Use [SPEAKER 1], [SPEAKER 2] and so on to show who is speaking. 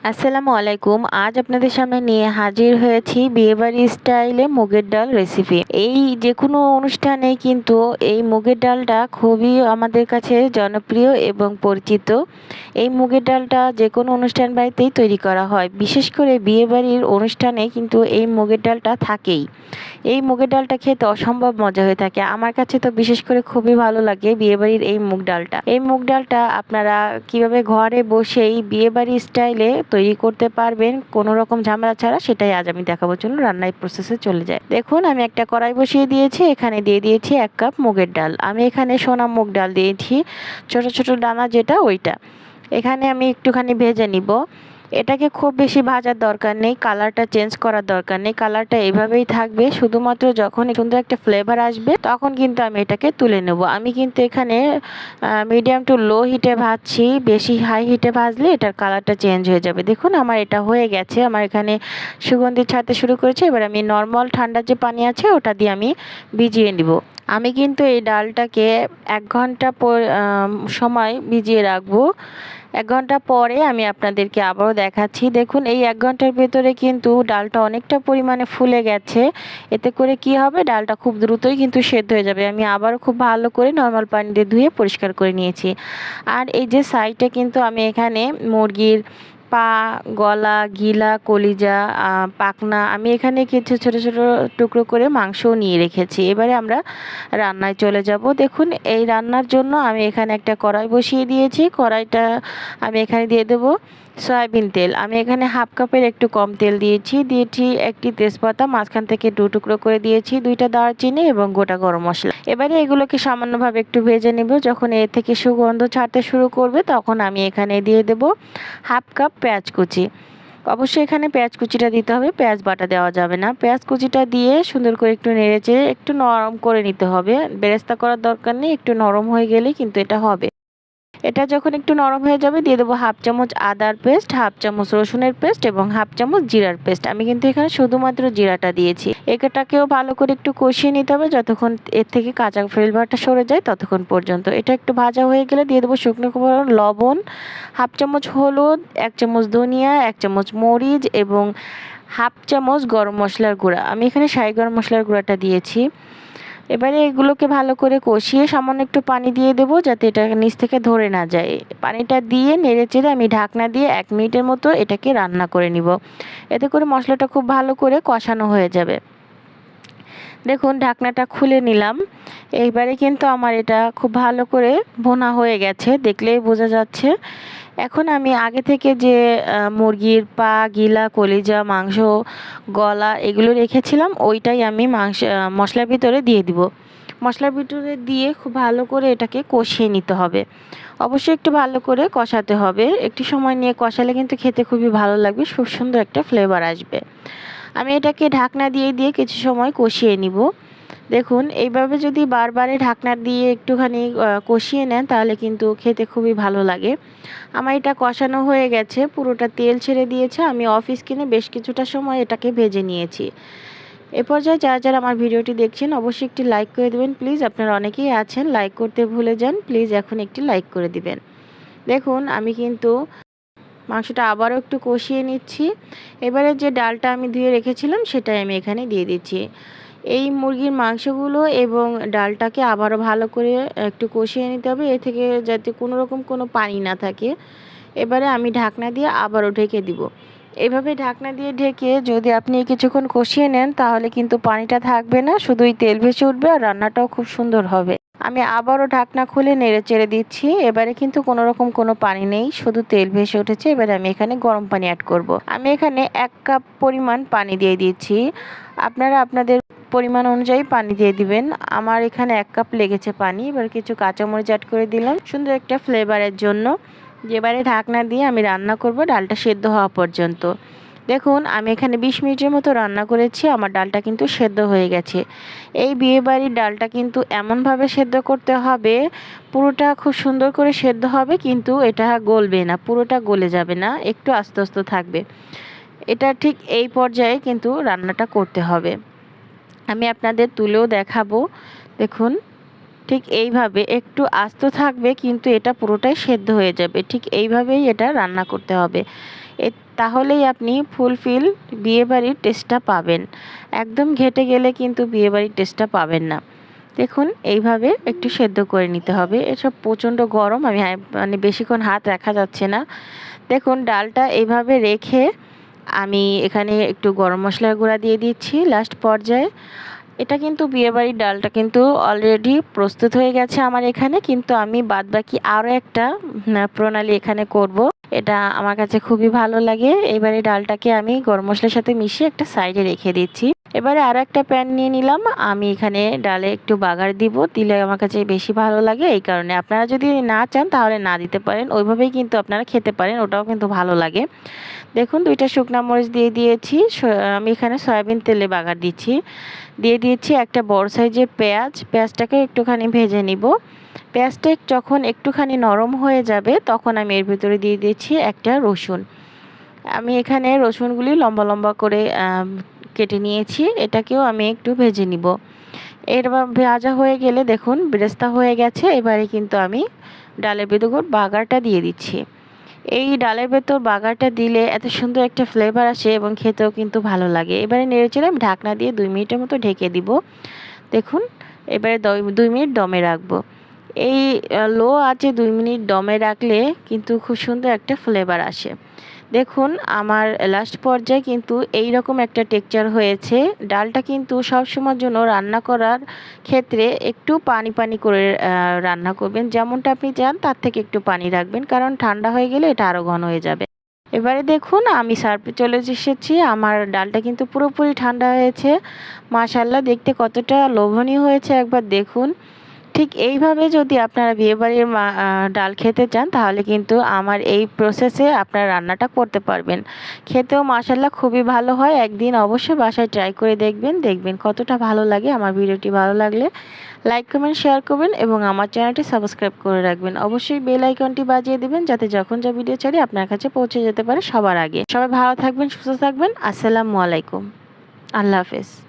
[SPEAKER 1] আসসালামু আলাইকুম। আজ আপনাদের সামনে নিয়ে হাজির হয়েছি বিয়েবাড়ি স্টাইলে মুগের ডাল রেসিপি। এই যে কোনো অনুষ্ঠানে কিন্তু এই মুগের ডালটা খুবই আমাদের কাছে জনপ্রিয় এবং পরিচিত। এই মুগের ডালটা যে কোনো অনুষ্ঠান বাড়িতেই তৈরি করা হয়। বিশেষ করে বিয়েবাড়ির অনুষ্ঠানে কিন্তু এই মুগের ডালটা থাকেই। এই মুগের ডালটা খেতে অসম্ভব মজা হয়ে থাকে। আমার কাছে তো বিশেষ করে খুবই ভালো লাগে বিয়েবাড়ির এই মুগ ডালটা। এই মুগ ডালটা আপনারা কিভাবে ঘরে বসেই বিয়েবাড়ি স্টাইলে তৈরি করতে পারবেন কোনো রকম ঝামেলা ছাড়া, সেটাই আজ আমি দেখাবো। চলুন রান্নার প্রসেসে চলে যায়। দেখুন আমি একটা কড়াই বসিয়ে দিয়েছি, এখানে দিয়ে দিয়েছি 1 কাপ মুগের ডাল। আমি এখানে সোনা মুগ ডাল দিয়েছি, ছোট ছোট দানা যেটা ওইটা। এখানে আমি একটুখানি ভেজে নিব। এটাকে খুব বেশি ভাজার দরকার নেই, কালারটা চেঞ্জ করার দরকার নেই। কালারটা এভাবেই থাকবে, শুধুমাত্র যখন সুন্দর একটা ফ্লেভার আসবে তখন কিন্তু আমি এটাকে তুলে নেব। আমি কিন্তু এখানে মিডিয়াম টু লো হিটে ভাজছি, বেশি হাই হিটে ভাজলে এটার কালারটা চেঞ্জ হয়ে যাবে। দেখুন আমার এটা হয়ে গেছে, আমার এখানে সুগন্ধি ছাড়তে শুরু করেছে। এবার আমি নর্মাল ঠান্ডা যে পানি আছে ওটা দিয়ে আমি ভিজিয়ে নিব। আমি কিন্তু এই ডালটাকে 1 ঘন্টা সময় ভিজিয়ে রাখবো। 1 ঘন্টা পরে আমি আপনাদেরকে আবারও দেখাচ্ছি। দেখুন এই 1 ঘন্টার ভেতরে কিন্তু ডালটা অনেকটা পরিমাণে ফুলে গেছে। এতে করে কি হবে, ডালটা খুব দ্রুতই কিন্তু সেদ্ধ হয়ে যাবে। আমি আবারও খুব ভালো করে নর্মাল পানি দিয়ে ধুয়ে পরিষ্কার করে নিয়েছি। আর এই যে সাইডে কিন্তু আমি এখানে মুরগির পা, গলা, গিলা, কলিজা, পাখনা আমি এখানে কিছু ছোট ছোট টুকরো করে মাংসও নিয়ে রেখেছি। এবারে আমরা রান্নায় চলে যাব। দেখুন এই রান্নার জন্য আমি এখানে একটা কড়াই বসিয়ে দিয়েছি। কড়াইটা আমি এখানে দিয়ে দেব সয়াবিন তেল। আমি এখানে 1/2 কাপের একটু কম তেল দিয়েছি একটি তেজপাতা মাঝখান থেকে 2 টুকরো করে দিয়েছি, 2টা দারচিনি এবং গোটা গরম মশলা। এবারে এগুলোকে সামান্যভাবে একটু ভেজে নেব। যখন এ থেকে সুগন্ধ ছাড়তে শুরু করবে তখন আমি এখানে দিয়ে দেব 1/2 কাপ পেঁয়াজ কুচি। অবশ্যই এখানে পেঁয়াজ কুচিটা দিতে হবে, পেঁয়াজ বাটা দেওয়া যাবে না। পেঁয়াজ কুচিটা দিয়ে সুন্দর করে একটু নেড়েচেড়ে একটু নরম করে নিতে হবে। বেরেস্তা করার দরকার নেই, একটু নরম হয়ে গেলেই কিন্তু এটা হবে। এটা যখন একটু নরম হয়ে যাবে দিয়ে দেবো 1/2 চামচ আদার পেস্ট, 1/2 চামচ রসুনের পেস্ট এবং 1/2 চামচ জিরার পেস্ট। আমি কিন্তু এখানে শুধুমাত্র জিরাটা দিয়েছি। এটাকেও ভালো করে একটু কষিয়ে নিতে হবে যতক্ষণ এর থেকে কাঁচা ফ্লেভারটা সরে যায় ততক্ষণ পর্যন্ত। এটা একটু ভাজা হয়ে গেলে দিয়ে দেবো শুকনো উপকরণ লবণ, 1/2 চামচ হলুদ, 1 চামচ ধনিয়া, 1 চামচ মরিচ এবং 1/2 চামচ গরম মশলার গুঁড়া। আমি এখানে শাহি গরম মশলার গুঁড়াটা দিয়েছি। এবারে এগুলোকে ভালো করে কষিয়ে সামান্য একটু পানি দিয়ে দেবো যাতে এটা নিচ থেকে ধরে না যায়। পানিটা দিয়ে নেড়েচেড়ে আমি ঢাকনা দিয়ে 1 মিনিটের মতো এটাকে রান্না করে নিব। এতে করে মশলাটা খুব ভালো করে কষানো হয়ে যাবে। দেখুন ঢাকনাটা খুলে নিলাম। এইবারে কিন্তু আমার এটা খুব ভালো করে ভুনা হয়ে গেছে, দেখলেই বোঝা যাচ্ছে। এখন আমি আগে থেকে যে মুরগির পা, গিলা, কলিজা, মাংস, গলা এগুলো রেখেছিলাম ওইটাই আমি মশলার ভিতরে দিয়ে দিব। মশলার ভিতরে দিয়ে খুব ভালো করে এটাকে কষিয়ে নিতে হবে। অবশ্যই একটু ভালো করে কষাতে হবে। একটু সময় নিয়ে কষালে কিন্তু খেতে খুবই ভালো লাগবে, খুব সুন্দর একটা ফ্লেভার আসবে। আমি এটাকে ঢাকনা দিয়ে কিছু সময় কষিয়ে নিব। দেখুন এইভাবে যদি বারবারে ঢাকনা দিয়ে একটুখানি কষিয়ে নেন তাহলে কিন্তু খেতে খুবই ভালো লাগে। আমার এটা কষানো হয়ে গেছে, পুরোটা তেল ছেড়ে দিয়েছে। আমি অফ স্ক্রিনে বেশ কিছুটা সময় এটাকে ভেজে নিয়েছি। এ পর্যায়ে যারা আমার ভিডিওটি দেখছেন অবশ্যই একটি লাইক করে দেবেন প্লিজ। আপনারা অনেকেই আছেন লাইক করতে ভুলে যান, প্লিজ এখন একটি লাইক করে দিবেন। দেখুন আমি কিন্তু মাংসটা আবারও একটু কষিয়ে নিচ্ছি। এবারে যে ডালটা আমি ধুয়ে রেখেছিলাম সেটাই আমি এখানে দিয়ে দিচ্ছি। এই মুরগির মাংসগুলো এবং ডালটাকে আবারও ভালো করে একটু কষিয়ে নিতে হবে, এ থেকে যাতে কোনো রকম কোনো পানি না থাকে। এবারে আমি ঢাকনা দিয়ে আবারও ঢেকে দিব। এভাবে ঢাকনা দিয়ে ঢেকে যদি আপনি কিছুক্ষণ কষিয়ে নেন তাহলে কিন্তু পানিটা থাকবে না, শুধুই তেল ভেসে উঠবে আর রান্নাটাও খুব সুন্দর হবে। আমি আবারও ঢাকনা খুলে নেড়ে চেড়ে দিচ্ছি। এবারে কিন্তু কোনো রকম কোনো পানি নেই, শুধু তেল ভেসে উঠেছে। এবারে আমি এখানে গরম পানি অ্যাড করব। আমি এখানে 1 কাপ পরিমাণ পানি দিয়ে দিচ্ছি। আপনারা আপনাদের পরিমাণ অনুযায়ী পানি দিয়ে দিবেন। আমার এখানে 1 কাপ লেগেছে পানি। এবার কিছু কাঁচামরিচ অ্যাড করে দিলাম সুন্দর একটা ফ্লেভারের জন্য। এবারে ঢাকনা দিয়ে আমি রান্না করব ডালটা সেদ্ধ হওয়া পর্যন্ত। দেখুন আমি এখানে 20 মিনিটের মতো রান্না করেছি, আমার ডালটা কিন্তু সেদ্ধ হয়ে গেছে। এই বিয়েবাড়ির ডালটা কিন্তু এমনভাবে সেদ্ধ করতে হবে, পুরোটা খুব সুন্দর করে সেদ্ধ হবে কিন্তু এটা গলবে না, পুরোটা গলে যাবে না, একটু আস্তে আস্তে থাকবে। এটা ঠিক এই পর্যায়ে কিন্তু রান্নাটা করতে হবে। আমি আপনাদের তুলেও দেখাবো। দেখুন ঠিক এইভাবে একটু আস্ত থাকবে কিন্তু এটা পুরোটাই সেদ্ধ হয়ে যাবে, ঠিক এইভাবেই এটা রান্না করতে হবে। তাহলেই আপনি ফুলফিল বিয়েবাড়ির টেস্টটা পাবেন। একদম ঘেটে গেলে কিন্তু বিয়েবাড়ির টেস্টটা পাবেন না। দেখুন এইভাবে একটু সেদ্ধ করে নিতে হবে। এসব প্রচণ্ড গরম, আমি মানে বেশিক্ষণ হাত রাখা যাচ্ছে না। দেখুন ডালটা এইভাবে রেখে আমি এখানে একটু গরম মশলার গুঁড়া দিয়ে দিচ্ছি লাস্ট পর্যায়ে। এটা কিন্তু বিয়েবাড়ির ডালটা কিন্তু অলরেডি প্রস্তুত হয়ে গেছে আমার এখানে, কিন্তু আমি বাদবাকি আরও একটা প্রণালী এখানে করব। এটা আমার কাছে খুবই ভালো লাগে। এবারে ডালটাকে আমি গরম মশলার সাথে মিশিয়ে একটা সাইডে রেখে দিচ্ছি। এবারে আরও একটা প্যান নিয়ে নিলাম। আমি এখানে ডালে একটু বাগার দিব, দিলে আমার কাছে বেশি ভালো লাগে। এই কারণে আপনারা যদি না চান তাহলে না দিতে পারেন, ওইভাবেই কিন্তু আপনারা খেতে পারেন, ওটাও কিন্তু ভালো লাগে। দেখুন 2টা শুকনা মরিচ দিয়ে দিয়েছি। আমি এখানে সয়াবিন তেলে বাগার দিচ্ছি। দিয়ে দিয়েছি একটা বড় সাইজের পেঁয়াজটাকে একটুখানি ভেজে নিব। পেঁয়াজটা যখন একটুখানি নরম হয়ে যাবে তখন আমি এর ভিতরে দিয়ে দিচ্ছি একটা রসুন। আমি এখানে রসুনগুলি লম্বা লম্বা করে কেটে নিয়েছি। এটাকেও আমি একটু ভেজে নিব। এবার ভাজা হয়ে গেলে দেখুন বেরেস্তা হয়ে গেছে। এবারে কিন্তু আমি ডালের ভেতর বাগারটা দিয়ে দিচ্ছি। এই ডালের ভেতর বাগারটা দিলে এত সুন্দর একটা ফ্লেভার আসে এবং খেতেও কিন্তু ভালো লাগে। এবারে নেড়েচেড়ে আমি ঢাকনা দিয়ে 2 মিনিটের মতো ঢেকে দিব। দেখুন এবারে 2 মিনিট দমে রাখবো। এই লো আঁচে 2 মিনিট দমে রাখলে কিন্তু খুব সুন্দর একটা ফ্লেভার আসে। দেখুন আমার লাস্ট পর্যায়ে কিন্তু এই রকম একটা টেক্সচার হয়েছে। ডালটা কিন্তু সবসময়ের জন্য রান্না করার ক্ষেত্রে একটু পানি পানি করে রান্না করবেন, যেমনটা আপনি চান তার থেকে একটু পানি রাখবেন, কারণ ঠান্ডা হয়ে গেলে এটা আরও ঘন হয়ে যাবে। এবারে দেখুন আমি সার্ভে চলে এসেছি। আমার ডালটা কিন্তু পুরোপুরি ঠান্ডা হয়েছে। মাশাআল্লাহ দেখতে কতটা লোভনীয় হয়েছে একবার দেখুন। ঠিক এইভাবে যদি আপনারা বিয়েবাড়ির ডাল খেতে চান তাহলে কিন্তু আমার এই প্রসেসে আপনারা রান্নাটা করতে পারবেন। খেতেও মাশাআল্লাহ খুবই ভালো হয়। একদিন অবশ্যই বাসায় ট্রাই করে দেখবেন কতটা ভালো লাগে। আমার ভিডিওটি ভালো লাগলে লাইক কমেন্ট শেয়ার করবেন এবং আমার চ্যানেলটি সাবস্ক্রাইব করে রাখবেন। অবশ্যই বেল আইকনটি বাজিয়ে দেবেন যাতে যখন যা ভিডিও ছাড়ি আপনার কাছে পৌঁছে যেতে পারে সবার আগে। সবাই ভালো থাকবেন, সুস্থ থাকবেন। আসসালামু আলাইকুম। আল্লাহ হাফেজ।